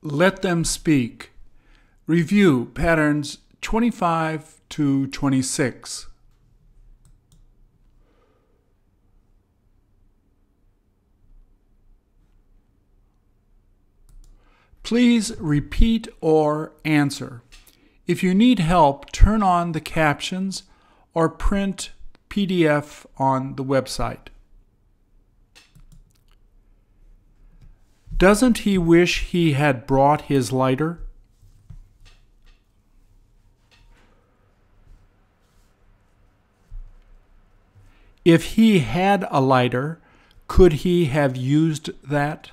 Let them speak. Review patterns 25 to 26. Please repeat or answer. If you need help, turn on the captions or print PDF on the website. Doesn't he wish he had brought his lighter? If he had a lighter, could he have used that?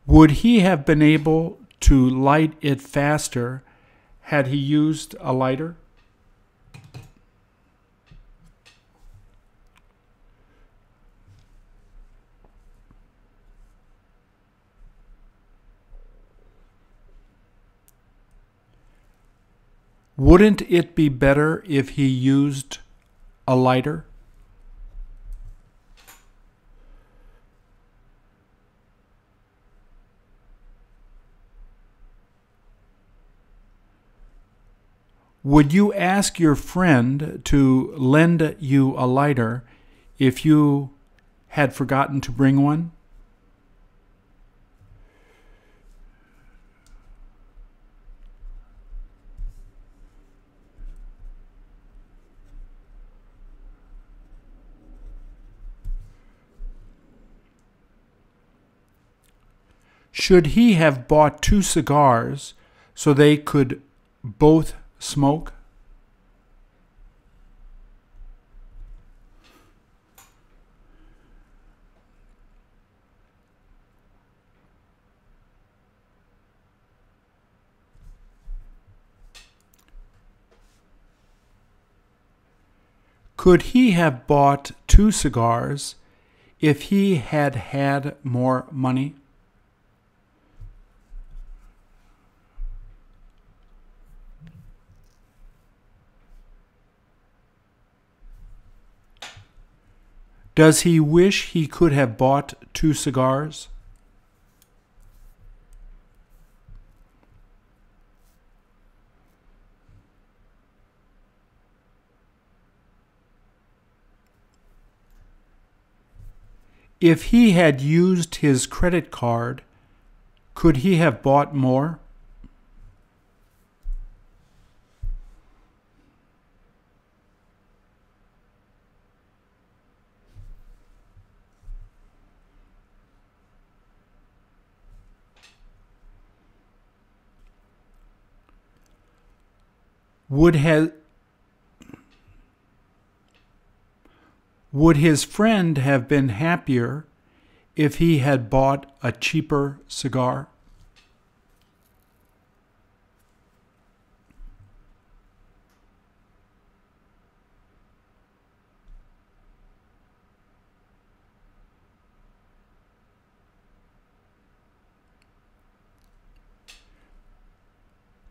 Would he have been able to light it faster had he used a lighter? Wouldn't it be better if he used a lighter? Would you ask your friend to lend you a lighter if you had forgotten to bring one? Should he have bought 2 cigars so they could both smoke? Could he have bought 2 cigars if he had had more money? Does he wish he could have bought 2 cigars? If he had used his credit card, could he have bought more? Would his friend have been happier if he had bought a cheaper cigar?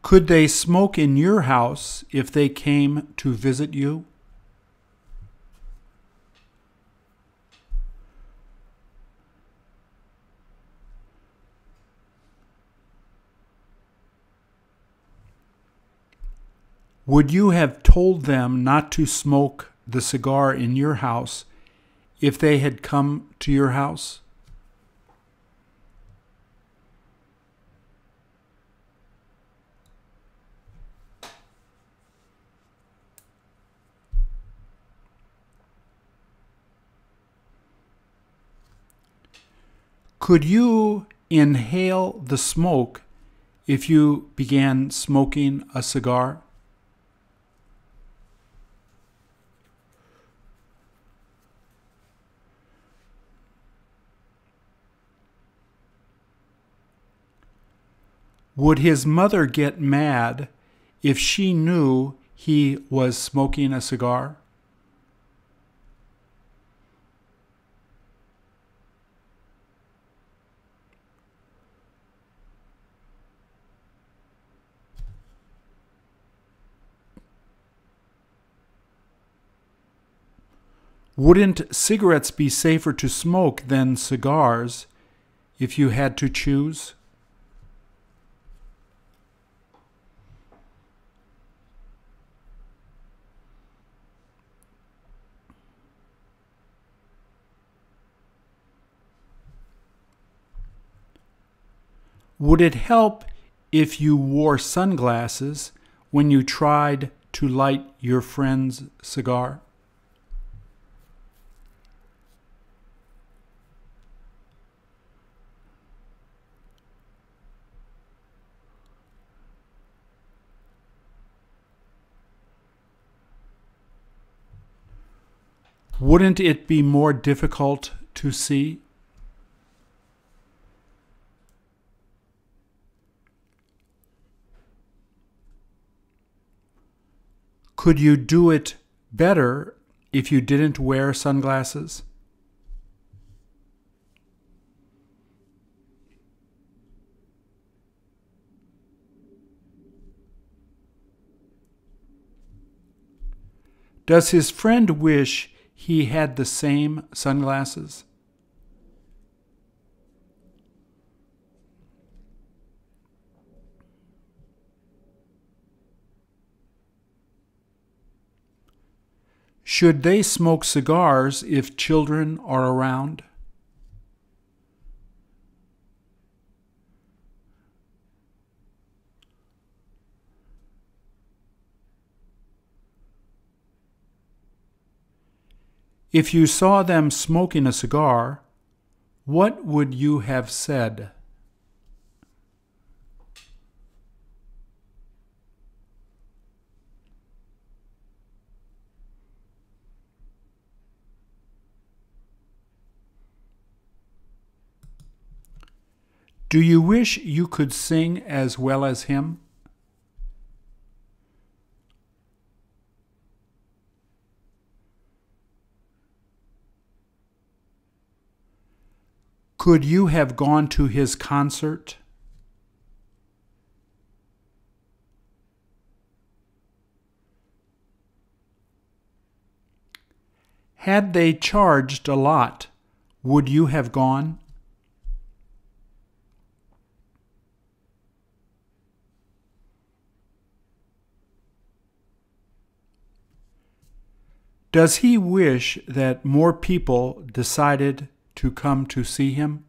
Could they smoke in your house if they came to visit you? Would you have told them not to smoke the cigar in your house if they had come to your house? Could you inhale the smoke if you began smoking a cigar? Would his mother get mad if she knew he was smoking a cigar? Wouldn't cigarettes be safer to smoke than cigars if you had to choose? Would it help if you wore sunglasses when you tried to light your friend's cigar? Wouldn't it be more difficult to see? Could you do it better if you didn't wear sunglasses? Does his friend wish he had the same sunglasses? Should they smoke cigars if children are around? If you saw them smoking a cigar, what would you have said? Do you wish you could sing as well as him? Could you have gone to his concert? Had they charged a lot, would you have gone? Does he wish that more people decided to come to see him?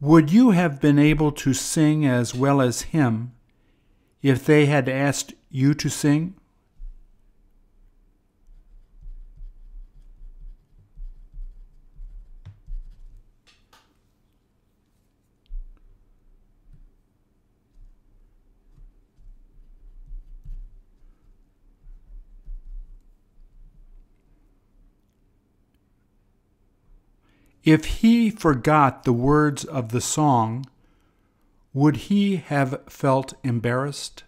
Would you have been able to sing as well as him if they had asked you to sing? If he forgot the words of the song, would he have felt embarrassed?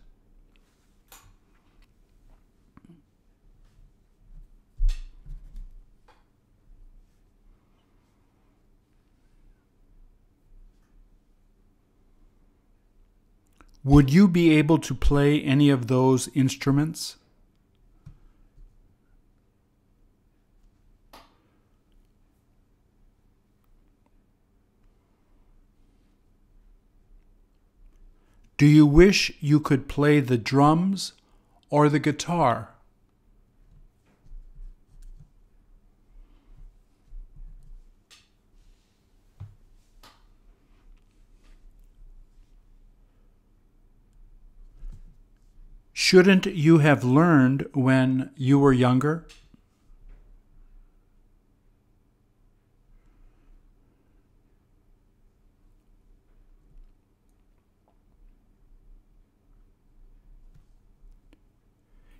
Would you be able to play any of those instruments? Do you wish you could play the drums or the guitar? Shouldn't you have learned when you were younger?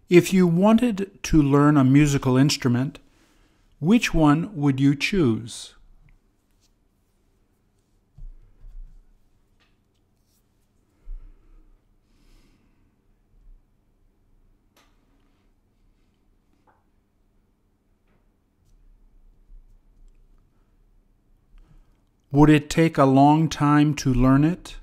If you wanted to learn a musical instrument, which one would you choose? Would it take a long time to learn it?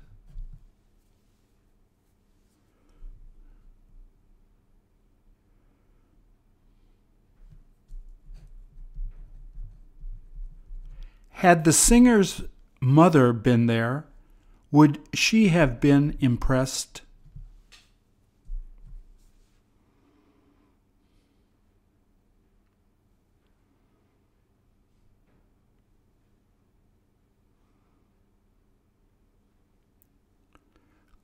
Had the singer's mother been there, would she have been impressed?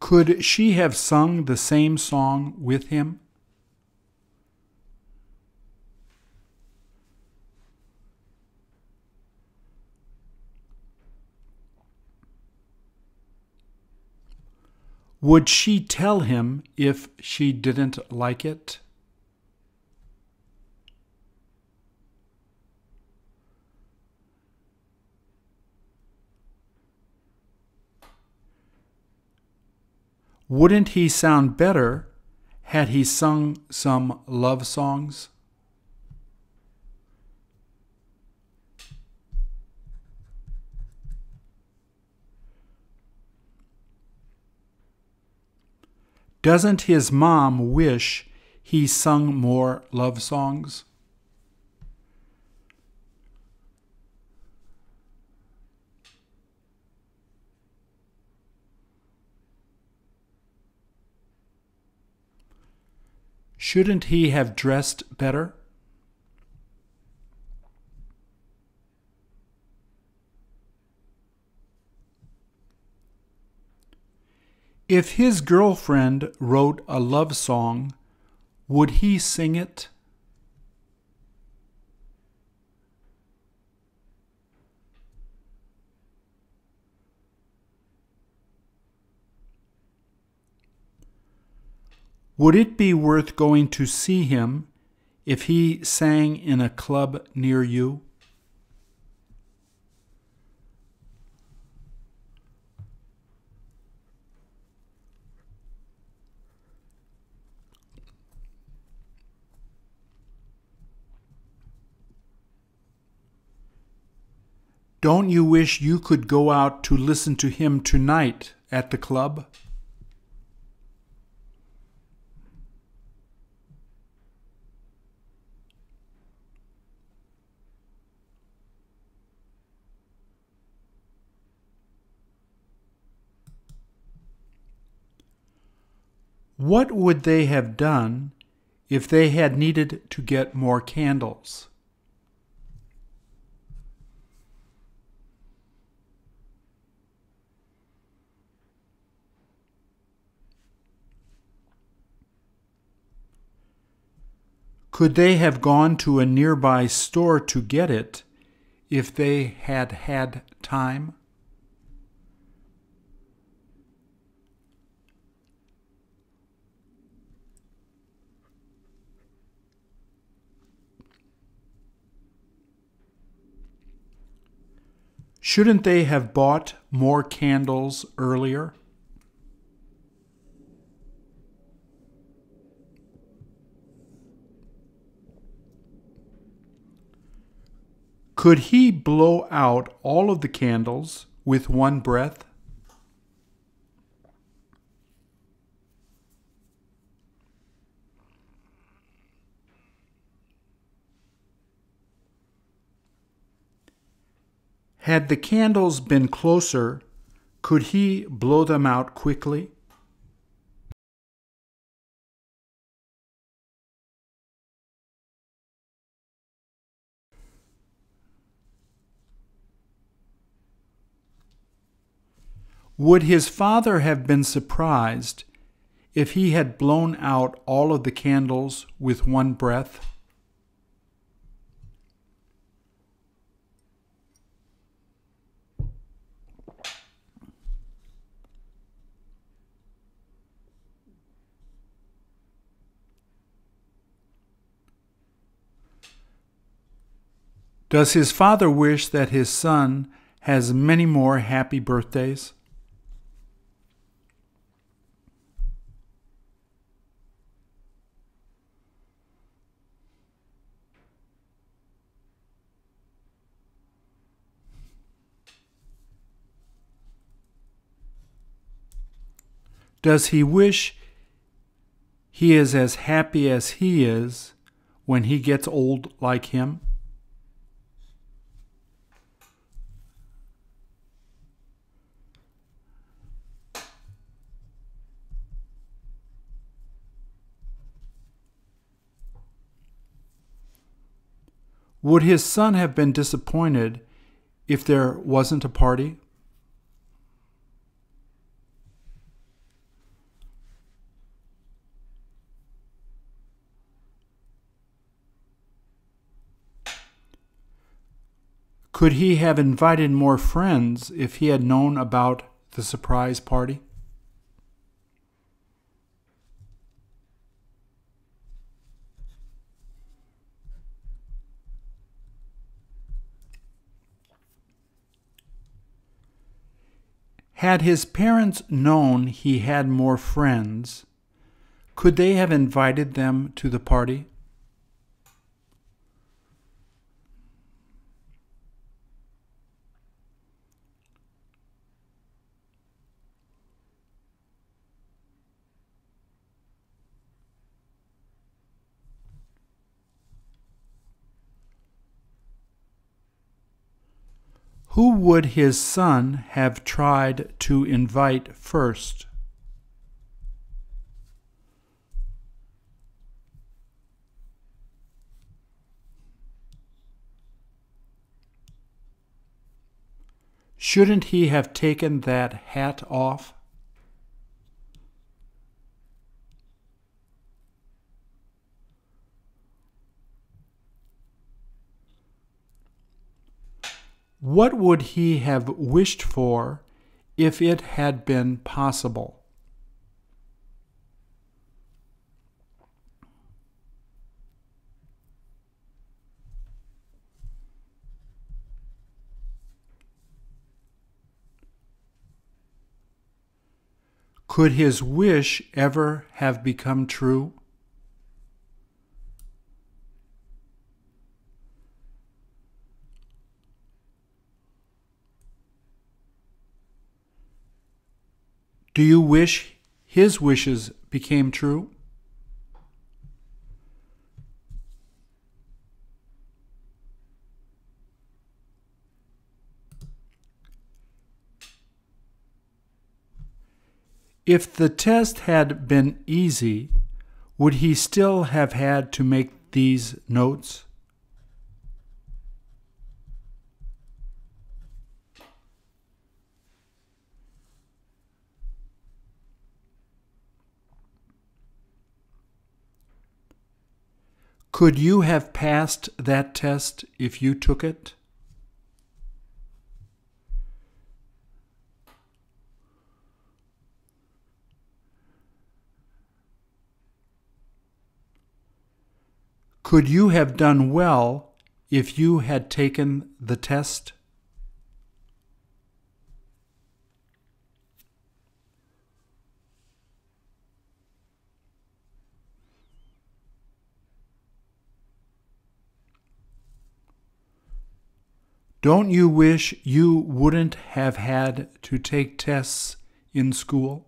Could she have sung the same song with him? Would she tell him if she didn't like it? Wouldn't he sound better had he sung some love songs? Doesn't his mom wish he sung more love songs? Shouldn't he have dressed better? If his girlfriend wrote a love song, would he sing it? Would it be worth going to see him if he sang in a club near you? Don't you wish you could go out to listen to him tonight at the club? What would they have done if they had needed to get more candles? Could they have gone to a nearby store to get it if they had had time? Shouldn't they have bought more candles earlier? Could he blow out all of the candles with one breath? Had the candles been closer, could he blow them out quickly? Would his father have been surprised if he had blown out all of the candles with one breath? Does his father wish that his son has many more happy birthdays? Does he wish he is as happy as he is when he gets old like him? Would his son have been disappointed if there wasn't a party? Could he have invited more friends if he had known about the surprise party? Had his parents known he had more friends, could they have invited them to the party? Who would his son have tried to invite first? Shouldn't he have taken that hat off? What would he have wished for if it had been possible? Could his wish ever have become true? Do you wish his wishes became true? If the test had been easy, would he still have had to make these notes? Could you have passed that test if you took it? Could you have done well if you had taken the test? Don't you wish you wouldn't have had to take tests in school?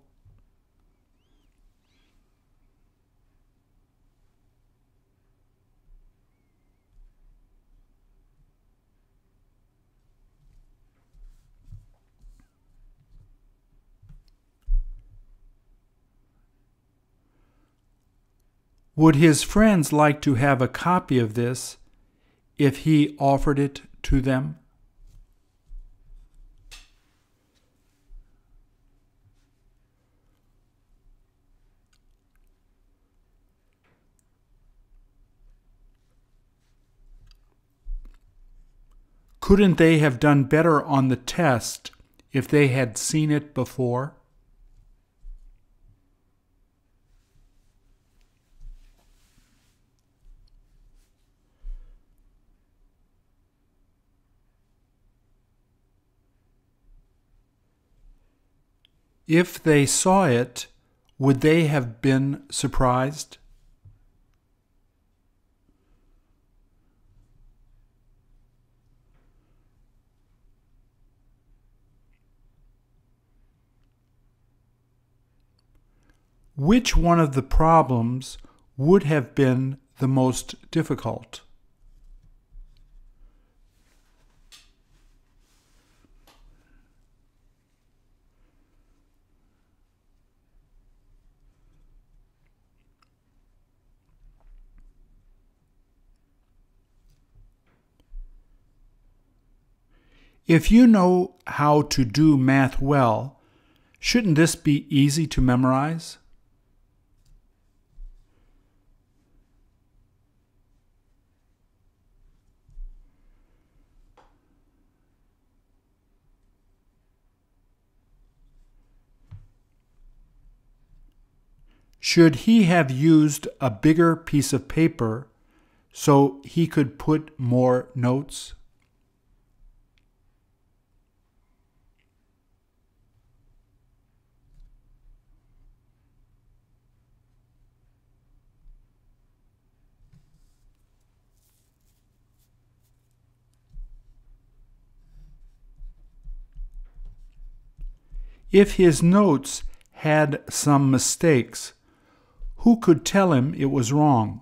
Would his friends like to have a copy of this if he offered it to them? Couldn't they have done better on the test if they had seen it before? If they saw it, would they have been surprised? Which one of the problems would have been the most difficult? If you know how to do math well, shouldn't this be easy to memorize? Should he have used a bigger piece of paper so he could put more notes? If his notes had some mistakes, who could tell him it was wrong?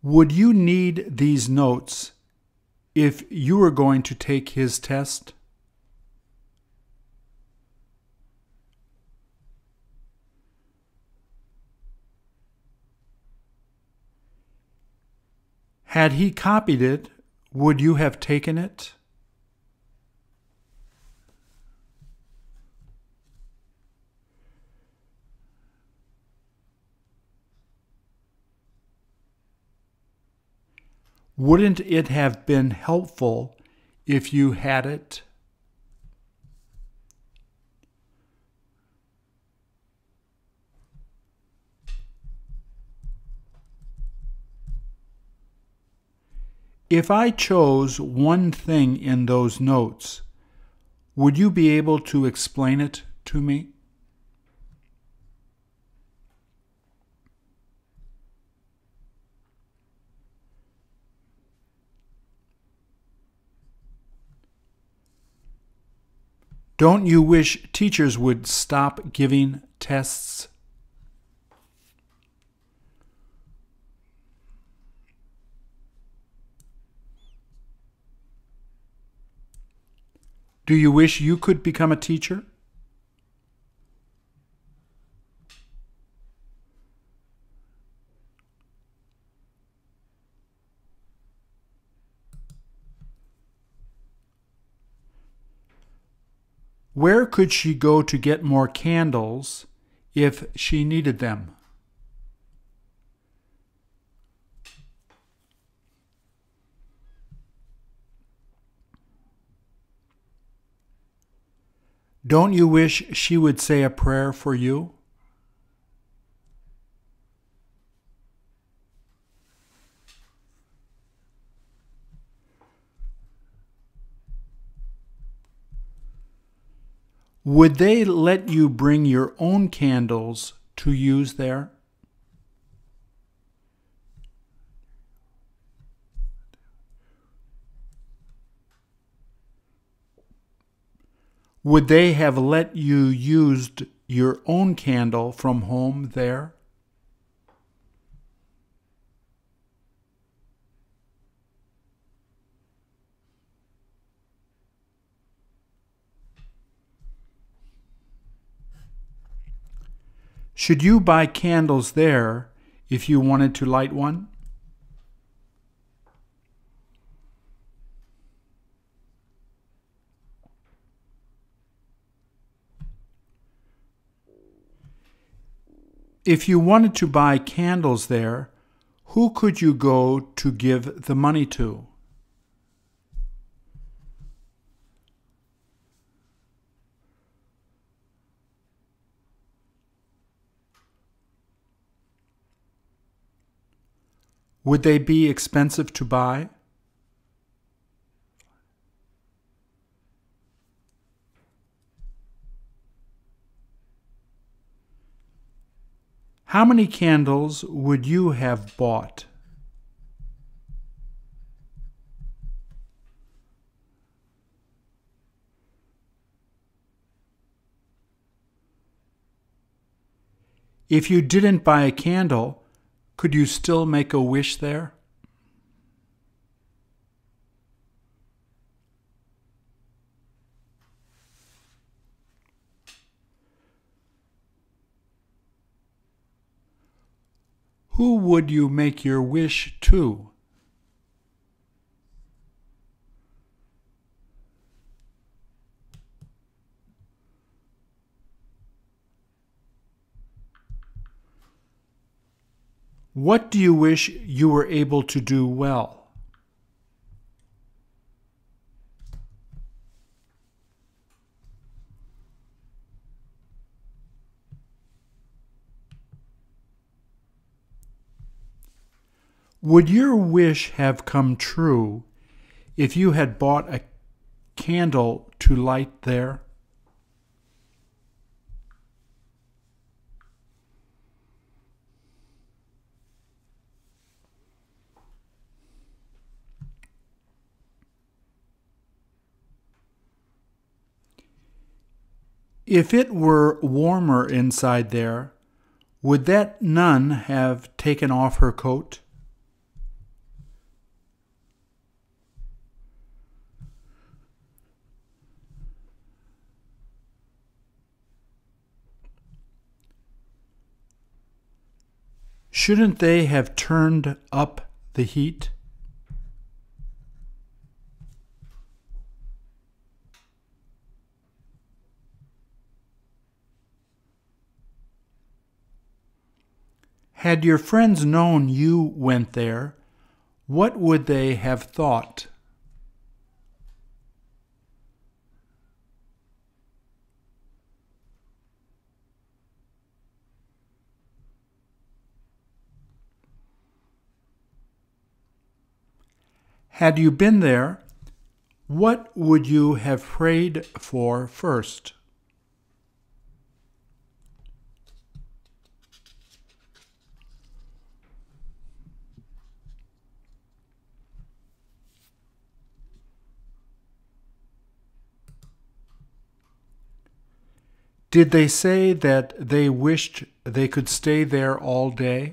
Would you need these notes if you were going to take his test? Had he copied it, would you have taken it? Wouldn't it have been helpful if you had it? If I chose one thing in those notes, would you be able to explain it to me? Don't you wish teachers would stop giving tests? Do you wish you could become a teacher? Where could she go to get more candles if she needed them? Don't you wish she would say a prayer for you? Would they let you bring your own candles to use there? Would they have let you use your own candle from home there? Should you buy candles there if you wanted to light one? If you wanted to buy candles there, who could you go to give the money to? Would they be expensive to buy? How many candles would you have bought? If you didn't buy a candle, could you still make a wish there? Who would you make your wish to? What do you wish you were able to do well? Would your wish have come true if you had bought a candle to light there? If it were warmer inside there, would that nun have taken off her coat? Shouldn't they have turned up the heat? Had your friends known you went there, what would they have thought? Had you been there, what would you have prayed for first? Did they say that they wished they could stay there all day?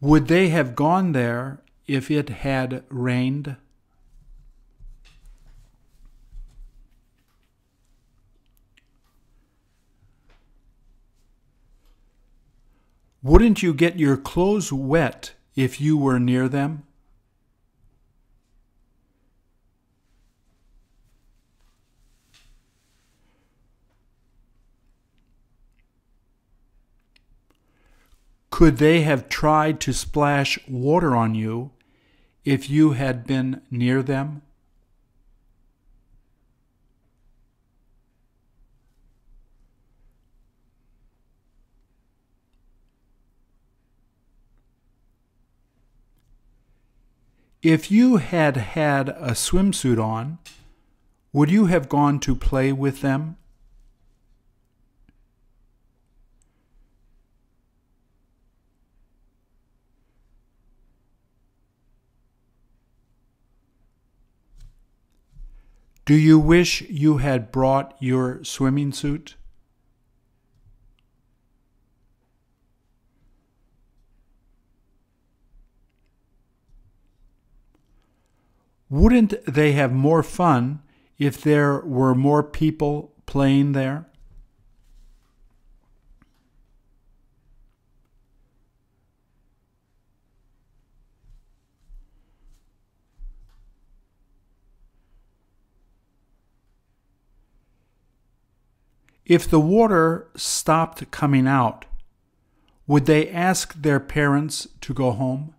Would they have gone there if it had rained? Wouldn't you get your clothes wet if you were near them? Could they have tried to splash water on you if you had been near them? If you had had a swimsuit on, would you have gone to play with them? Do you wish you had brought your swimming suit? Wouldn't they have more fun if there were more people playing there? If the water stopped coming out, would they ask their parents to go home?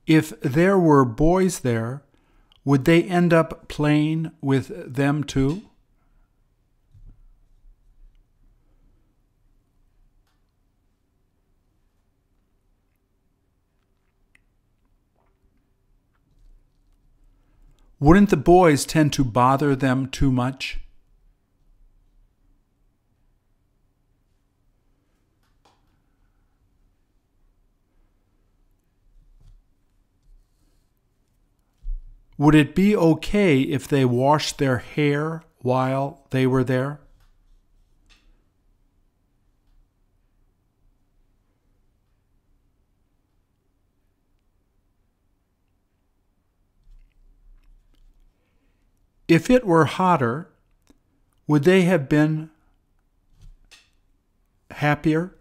If there were boys there, would they end up playing with them too? Wouldn't the boys tend to bother them too much? Would it be okay if they washed their hair while they were there? If it were hotter, would they have been happier?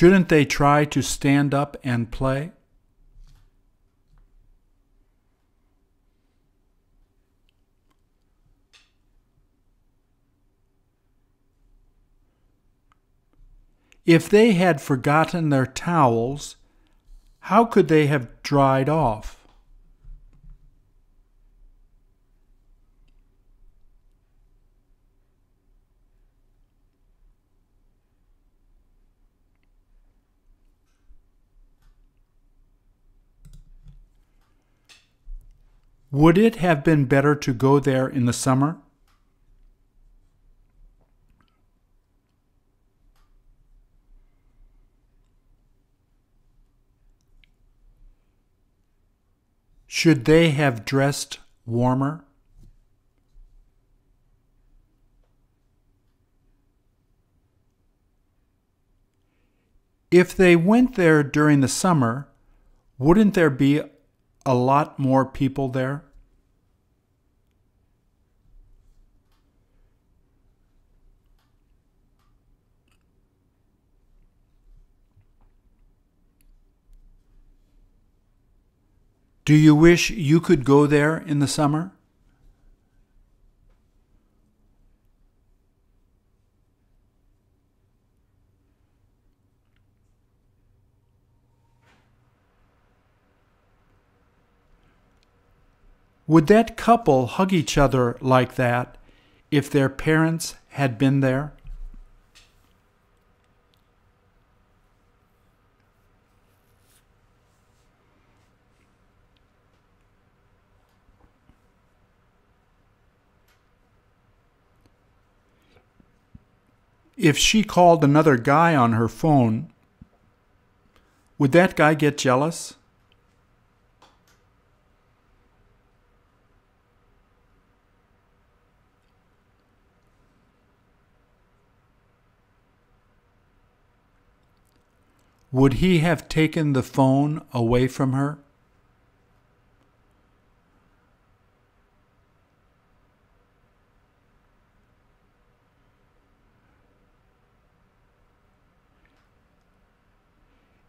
Shouldn't they try to stand up and play? If they had forgotten their towels, how could they have dried off? Would it have been better to go there in the summer? Should they have dressed warmer? If they went there during the summer, wouldn't there be a lot more people there? Do you wish you could go there in the summer? Would that couple hug each other like that if their parents had been there? If she called another guy on her phone, would that guy get jealous? Would he have taken the phone away from her?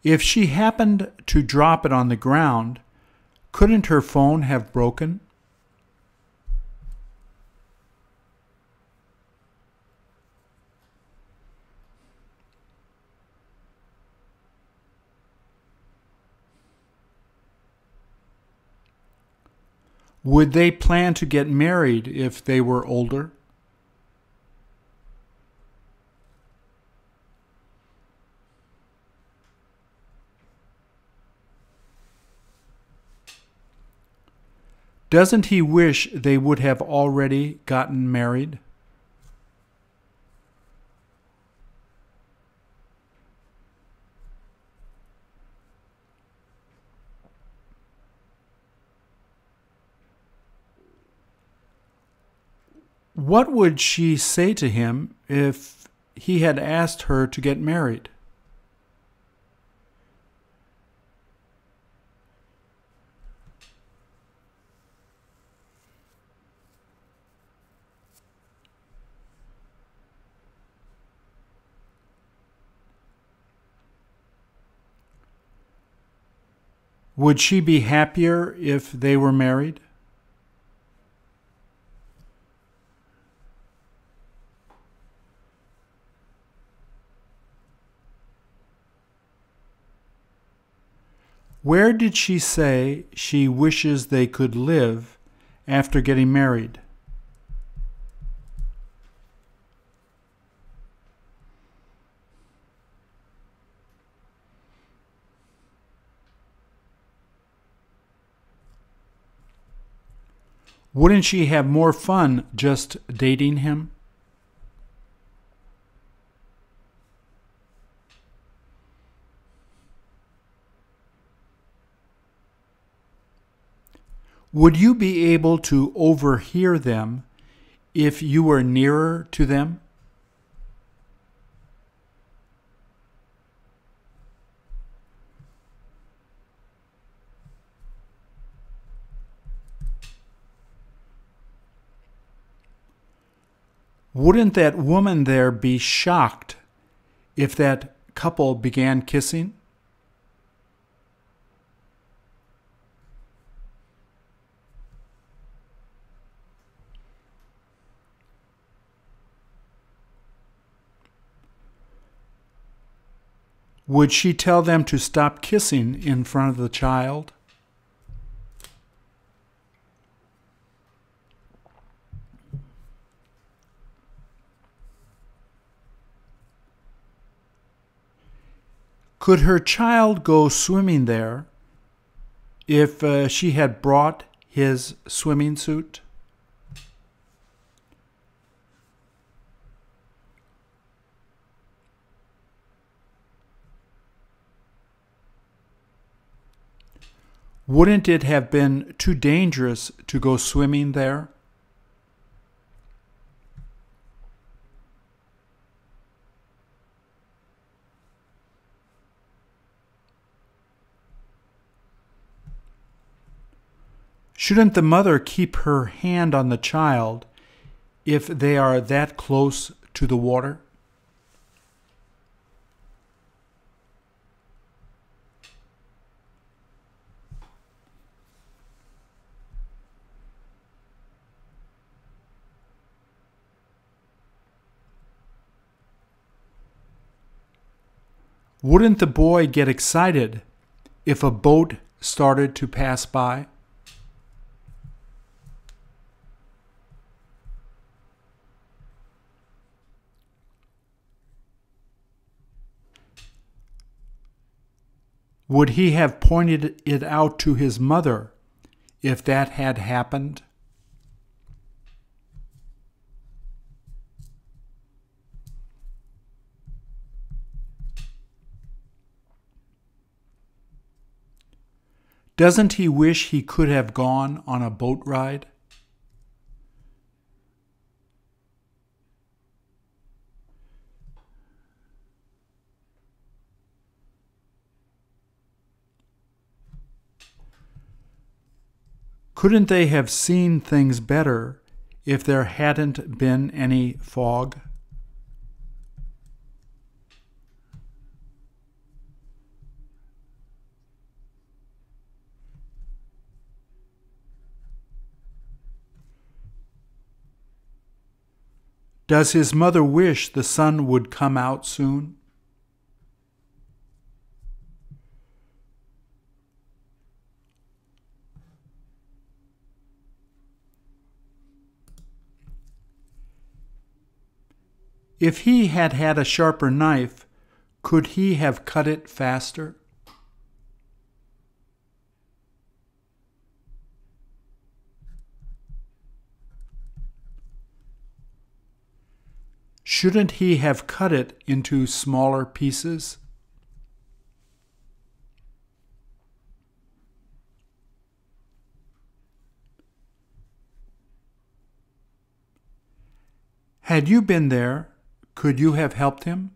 If she happened to drop it on the ground, couldn't her phone have broken? Would they plan to get married if they were older? Doesn't he wish they would have already gotten married? What would she say to him if he had asked her to get married? Would she be happier if they were married? Where did she say she wishes they could live after getting married? Wouldn't she have more fun just dating him? Would you be able to overhear them if you were nearer to them? Wouldn't that woman there be shocked if that couple began kissing? Would she tell them to stop kissing in front of the child? Could her child go swimming there if she had brought his swimming suit? Wouldn't it have been too dangerous to go swimming there? Shouldn't the mother keep her hand on the child if they are that close to the water? Wouldn't the boy get excited if a boat started to pass by? Would he have pointed it out to his mother if that had happened? Doesn't he wish he could have gone on a boat ride? Couldn't they have seen things better if there hadn't been any fog? Does his mother wish the sun would come out soon? If he had had a sharper knife, could he have cut it faster? Shouldn't he have cut it into smaller pieces? Had you been there, could you have helped him?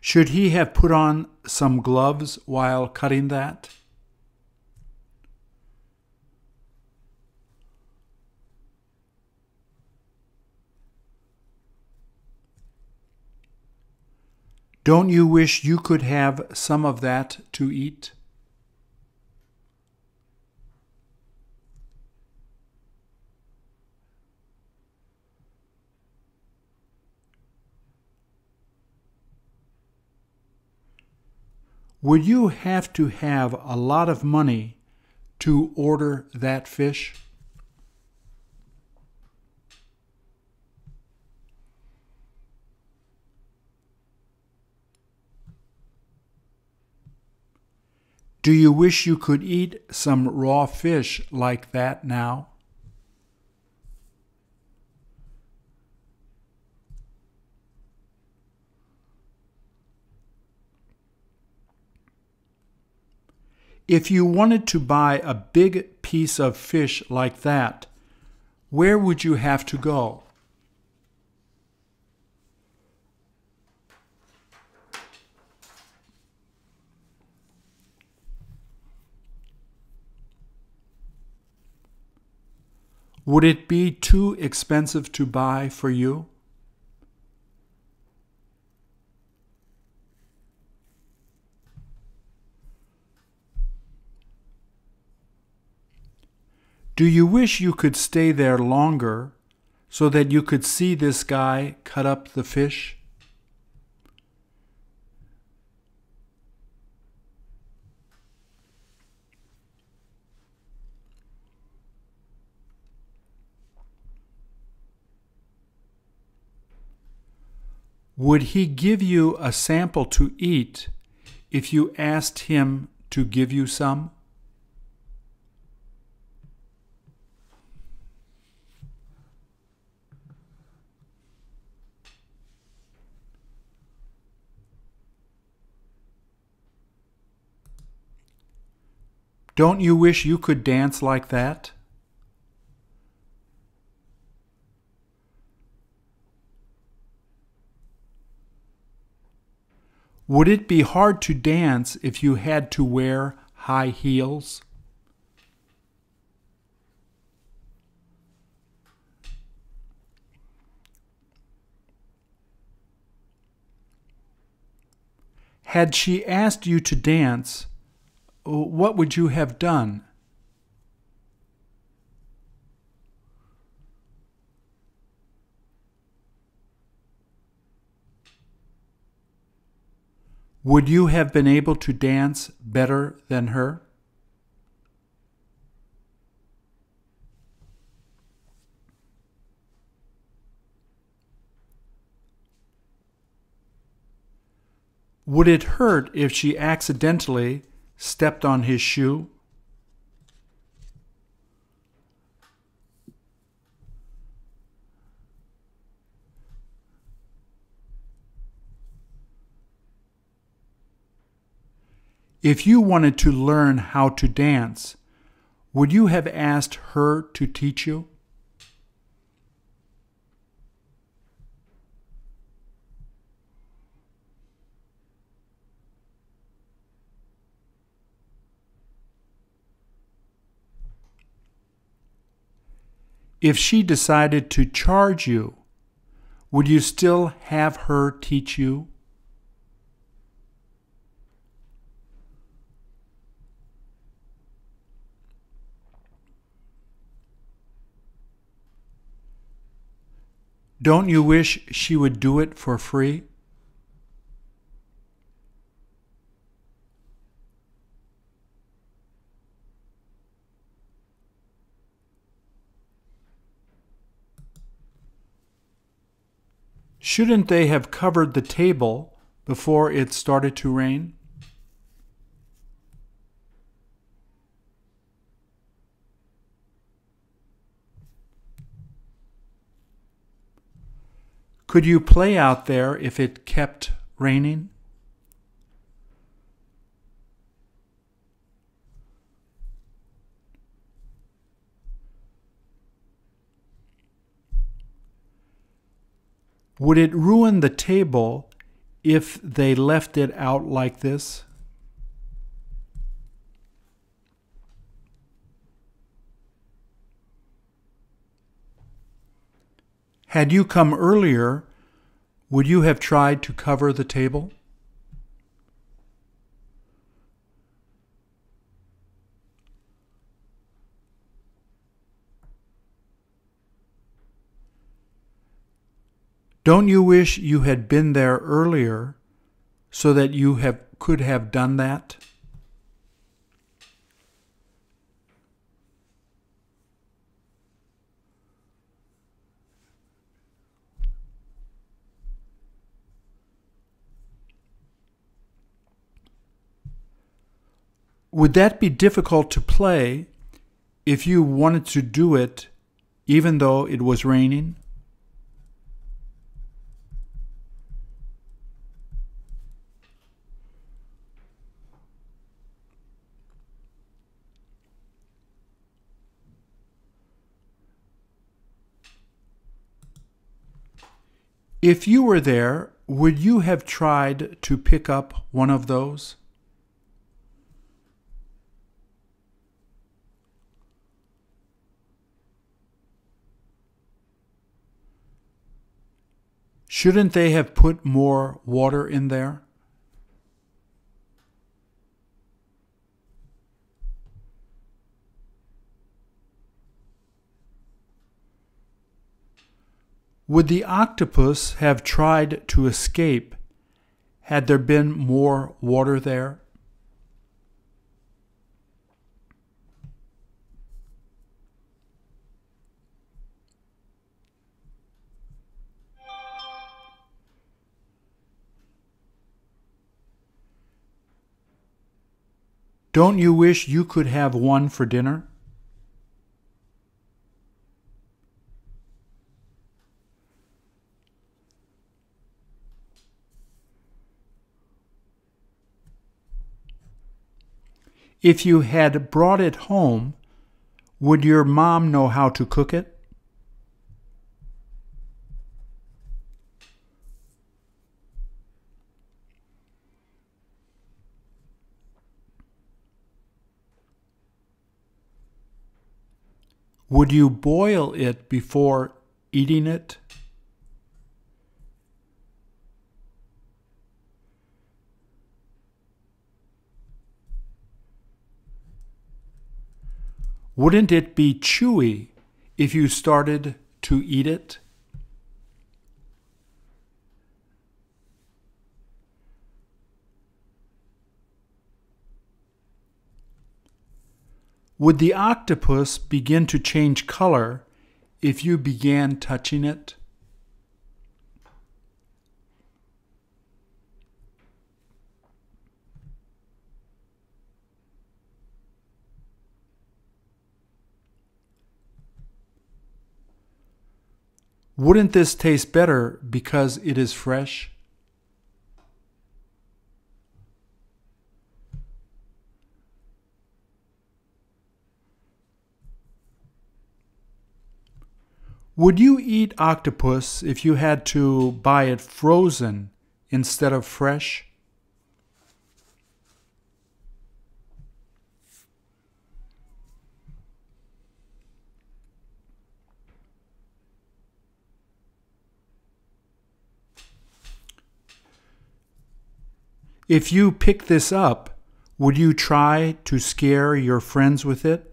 Should he have put on some gloves while cutting that? Don't you wish you could have some of that to eat? Would you have to have a lot of money to order that fish? Do you wish you could eat some raw fish like that now? If you wanted to buy a big piece of fish like that, where would you have to go? Would it be too expensive to buy for you? Do you wish you could stay there longer so that you could see this guy cut up the fish? Would he give you a sample to eat if you asked him to give you some? Don't you wish you could dance like that? Would it be hard to dance if you had to wear high heels? Had she asked you to dance, what would you have done? Would you have been able to dance better than her? Would it hurt if she accidentally stepped on his shoe? If you wanted to learn how to dance, would you have asked her to teach you? If she decided to charge you, would you still have her teach you? Don't you wish she would do it for free? Shouldn't they have covered the table before it started to rain? Could you play out there if it kept raining? Would it ruin the table if they left it out like this? Had you come earlier, would you have tried to cover the table? Don't you wish you had been there earlier so that you have could have done that? Would that be difficult to play if you wanted to do it even though it was raining? If you were there, would you have tried to pick up one of those? Shouldn't they have put more water in there? Would the octopus have tried to escape had there been more water there? Don't you wish you could have one for dinner? If you had brought it home, would your mom know how to cook it? Would you boil it before eating it? Wouldn't it be chewy if you started to eat it? Would the octopus begin to change color if you began touching it? Wouldn't this taste better because it is fresh? Would you eat octopus if you had to buy it frozen instead of fresh? If you pick this up, would you try to scare your friends with it?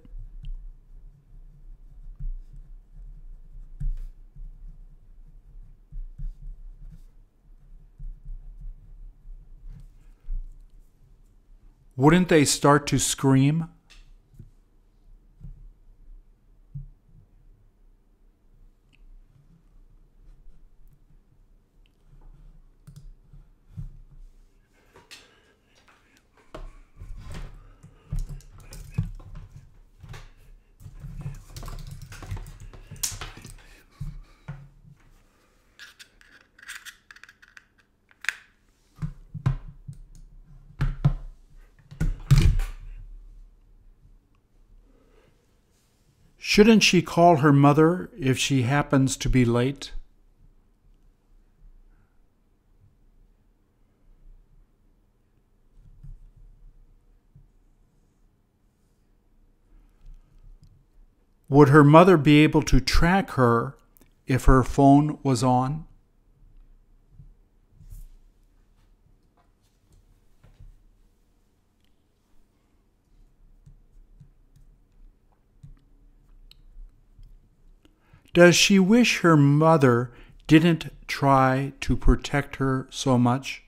Wouldn't they start to scream? Shouldn't she call her mother if she happens to be late? Would her mother be able to track her if her phone was on? Does she wish her mother didn't try to protect her so much?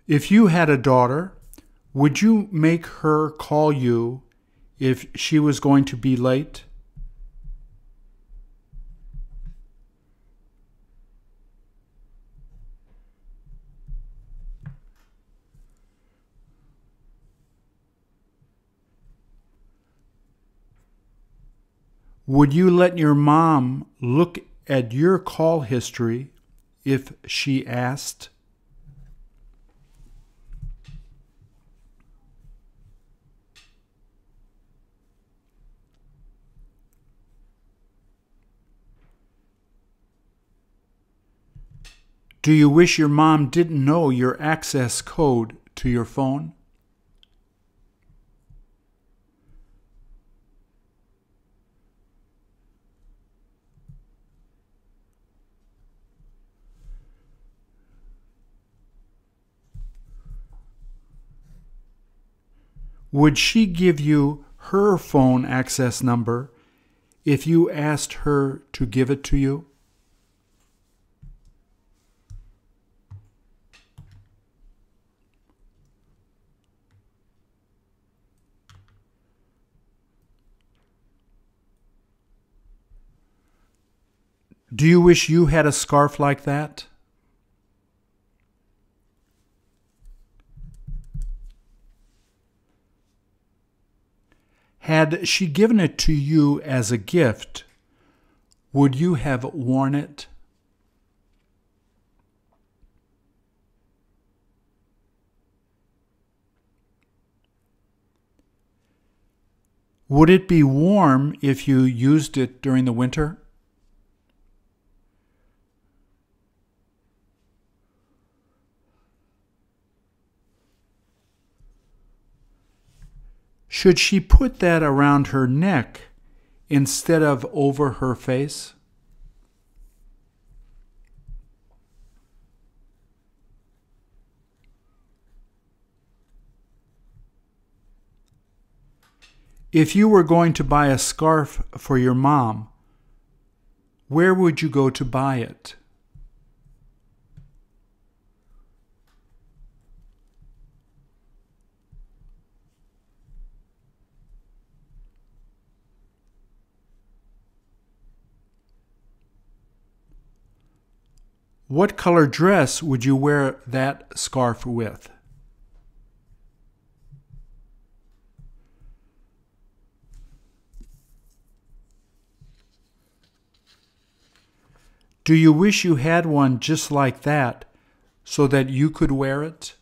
If you had a daughter, would you make her call you if she was going to be late? Would you let your mom look at your call history if she asked? Do you wish your mom didn't know your access code to your phone? Would she give you her phone access number if you asked her to give it to you? Do you wish you had a scarf like that? Had she given it to you as a gift, would you have worn it? Would it be warm if you used it during the winter? Should she put that around her neck instead of over her face? If you were going to buy a scarf for your mom, where would you go to buy it? What color dress would you wear that scarf with? Do you wish you had one just like that so that you could wear it?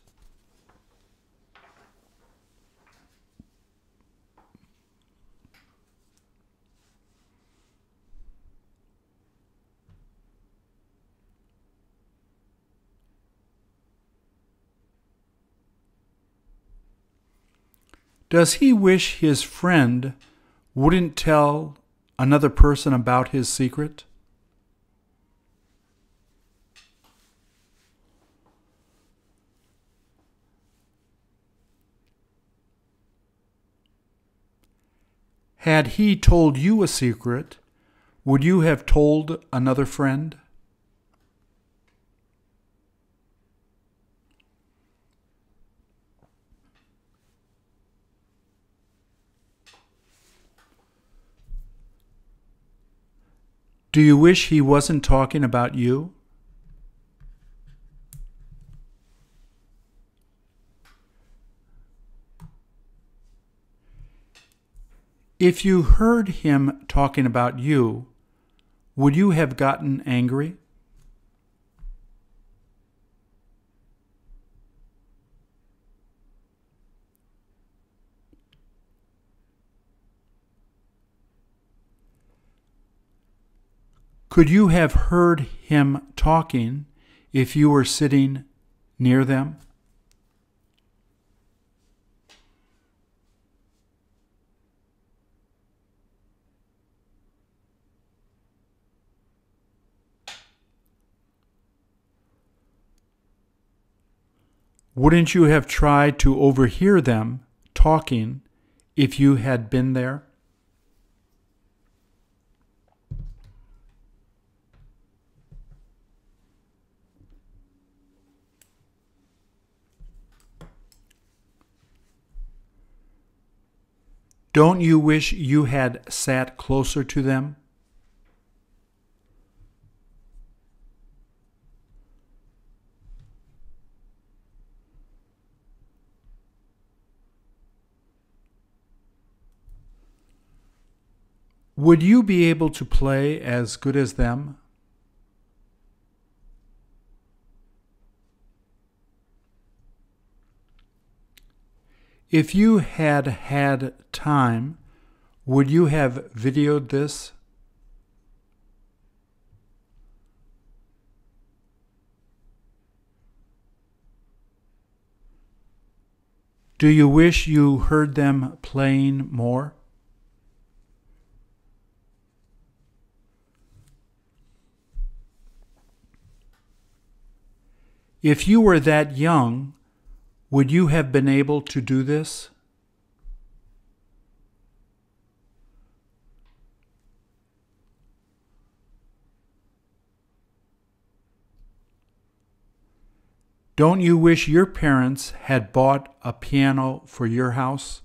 Does he wish his friend wouldn't tell another person about his secret? Had he told you a secret, would you have told another friend? Do you wish he wasn't talking about you? If you heard him talking about you, would you have gotten angry? Could you have heard him talking if you were sitting near them? Wouldn't you have tried to overhear them talking if you had been there? Don't you wish you had sat closer to them? Would you be able to play as good as them? If you had had time, would you have videoed this? Do you wish you heard them playing more? If you were that young, would you have been able to do this? Don't you wish your parents had bought a piano for your house?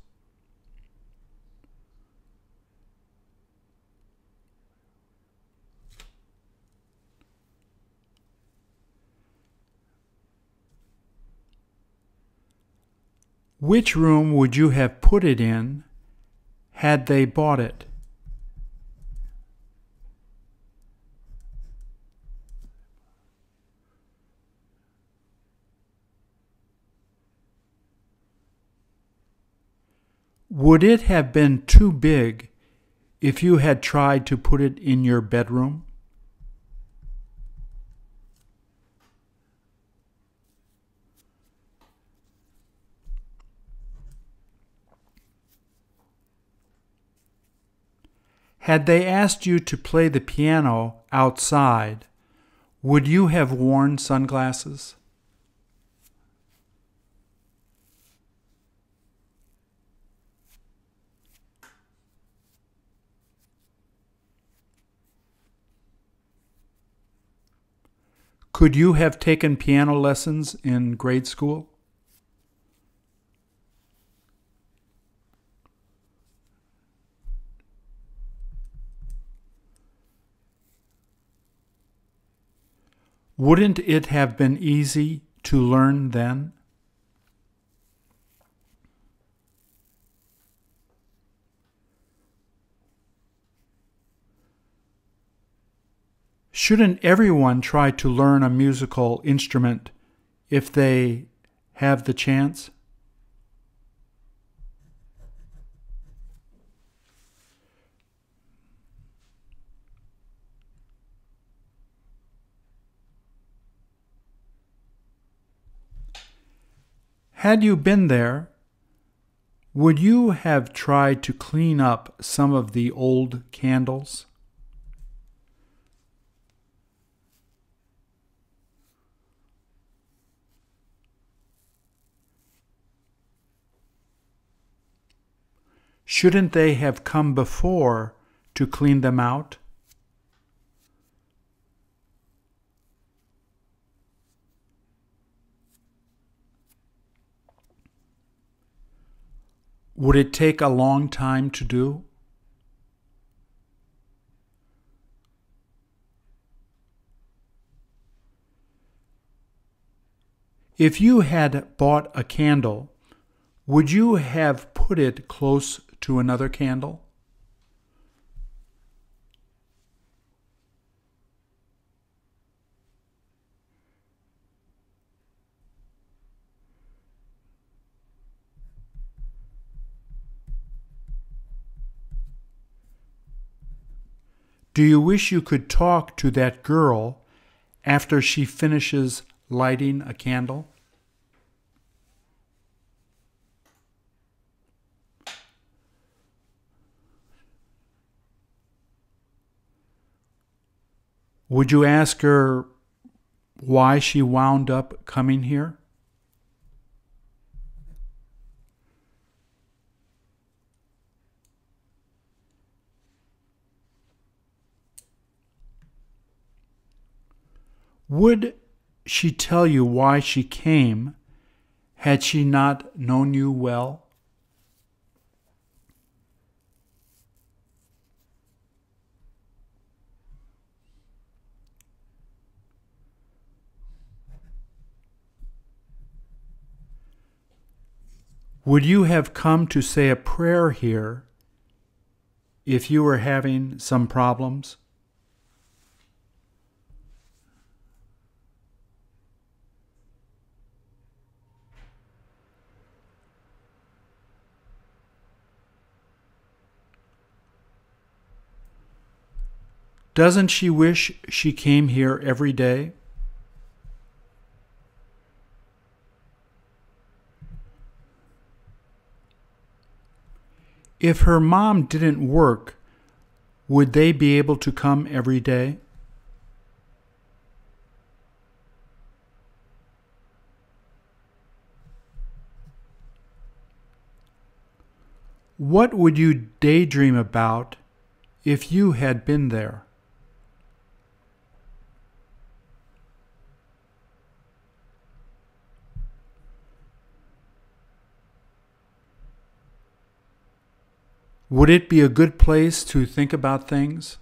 Which room would you have put it in had they bought it? Would it have been too big if you had tried to put it in your bedroom? Had they asked you to play the piano outside, would you have worn sunglasses? Could you have taken piano lessons in grade school? Wouldn't it have been easy to learn then? Shouldn't everyone try to learn a musical instrument if they have the chance? Had you been there, would you have tried to clean up some of the old candles? Shouldn't they have come before to clean them out? Would it take a long time to do? If you had bought a candle, would you have put it close to another candle? Do you wish you could talk to that girl after she finishes lighting a candle? Would you ask her why she wound up coming here? Would she tell you why she came had she not known you well? Would you have come to say a prayer here if you were having some problems? Doesn't she wish she came here every day? If her mom didn't work, would they be able to come every day? What would you daydream about if you had been there? Would it be a good place to think about things?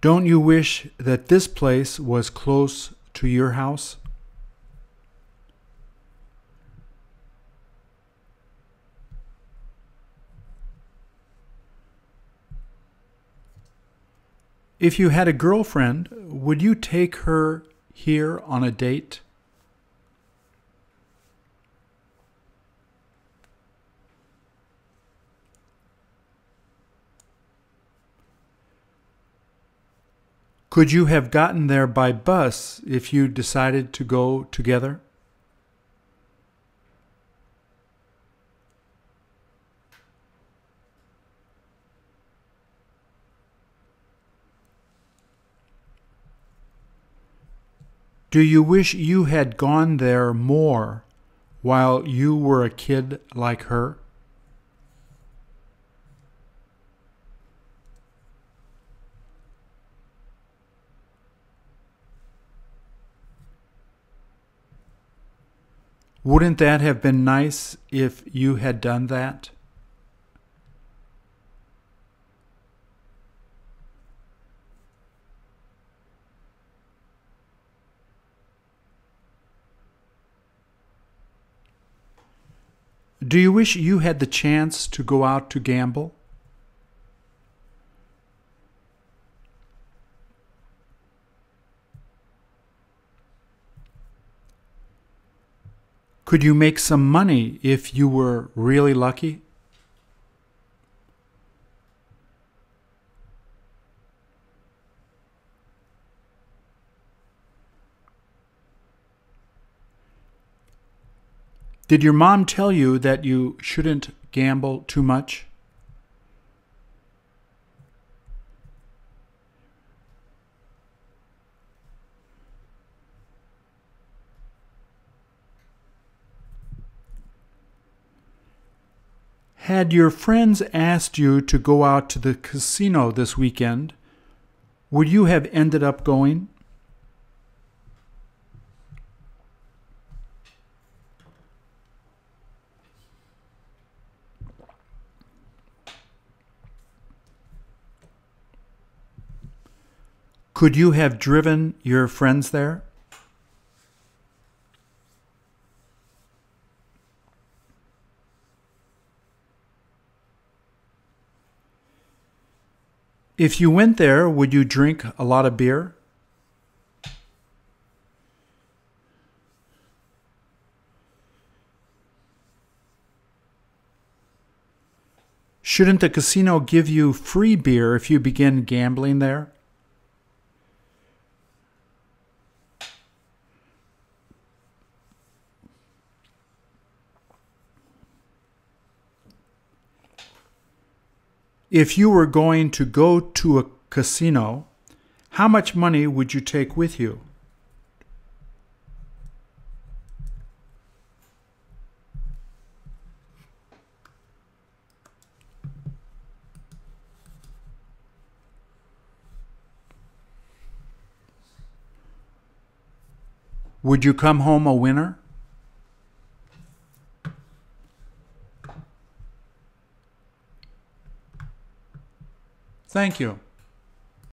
Don't you wish that this place was close to your house? If you had a girlfriend, would you take her here on a date? Could you have gotten there by bus if you decided to go together? Do you wish you had gone there more while you were a kid like her? Wouldn't that have been nice if you had done that? Do you wish you had the chance to go out to gamble? Could you make some money if you were really lucky? Did your mom tell you that you shouldn't gamble too much? Had your friends asked you to go out to the casino this weekend, would you have ended up going? Could you have driven your friends there? If you went there, would you drink a lot of beer? Shouldn't the casino give you free beer if you begin gambling there? If you were going to go to a casino, how much money would you take with you? Would you come home a winner? Thank you.